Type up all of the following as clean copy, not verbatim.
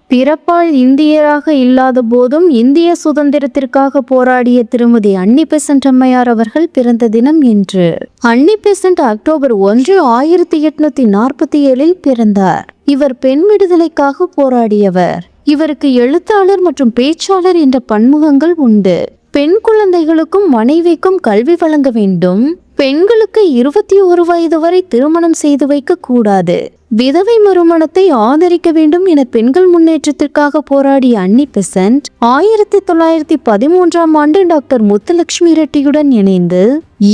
பிறப்பால் இந்தியராக இல்லாத போதும் இந்திய சுதந்திரத்திற்காக போராடிய திருமதி அன்னி பெசன்ட் அம்மையார் அவர்கள் பிறந்த தினம் இன்று. அன்னி பெசன்ட் அக்டோபர் 1, 1847 பிறந்தார். இவர் பெண் விடுதலைக்காக போராடியவர். இவருக்கு எழுத்தாளர் மற்றும் பேச்சாளர் என்ற பன்முகங்கள் உண்டு. பெண் குழந்தைகளுக்கும் மனைவிக்கும் கல்வி வழங்க வேண்டும். பெண்களுக்கு 21 வயது வரை திருமணம் செய்து வைக்க கூடாது. விதவை மறுமணத்தை ஆதரிக்க வேண்டும் என பெண்கள் முன்னேற்றத்திற்காக போராடிய அன்னி பெசன்ட் 1913ஆம் ஆண்டு டாக்டர் முத்துலட்சுமி ரெட்டியுடன் இணைந்து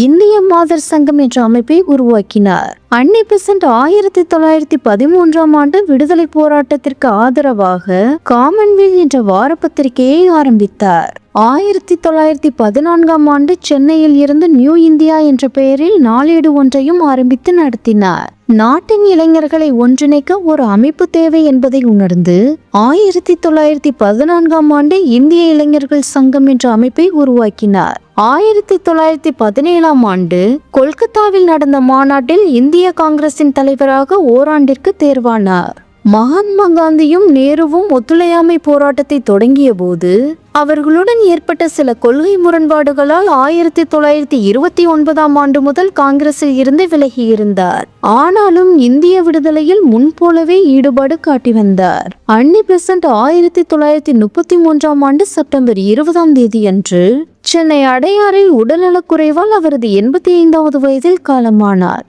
இந்திய மாதர் சங்கம் என்ற அமைப்பை உருவாக்கினார். அன்னி பெசன்ட் 1913ஆம் ஆண்டு விடுதலை போராட்டத்திற்கு ஆதரவாக காமன்வெல்த் என்ற வார பத்திரிகையை ஆரம்பித்தார். 1914ஆம் ஆண்டு சென்னையில் இருந்து நியூ இந்தியா என்ற பெயரில் நாளேடு ஒன்றையும் ஆரம்பித்து நடத்தினார். நாட்டின் இளைஞர்களை ஒன்றிணைக்க ஒரு அமைப்பு தேவை என்பதை உணர்ந்து 1914ஆம் ஆண்டு இந்திய இளைஞர்கள் சங்கம் என்ற அமைப்பை உருவாக்கினார். 1917ஆம் ஆண்டு கொல்கத்தாவில் நடந்த மாநாட்டில் இந்திய காங்கிரசின் தலைவராக ஓராண்டிற்கு தேர்வானார். மகாத்மா காந்தியும் நேருவும் ஒத்துழையாமை போராட்டத்தை தொடங்கிய போது அவர்களுடன் ஏற்பட்ட சில கொள்கை முரண்பாடுகளால் 1929ஆம் ஆண்டு முதல் காங்கிரஸில் இருந்து விலகியிருந்தார். ஆனாலும் இந்திய விடுதலையில் முன்போலவே ஈடுபாடு காட்டி வந்தார். அன்னி பெசன்ட் 1933ஆம் ஆண்டு செப்டம்பர் 20ஆம் தேதி அன்று சென்னை அடையாறில் உடல்நலக்குறைவால் அவரது 85வது வயதில் காலமானார்.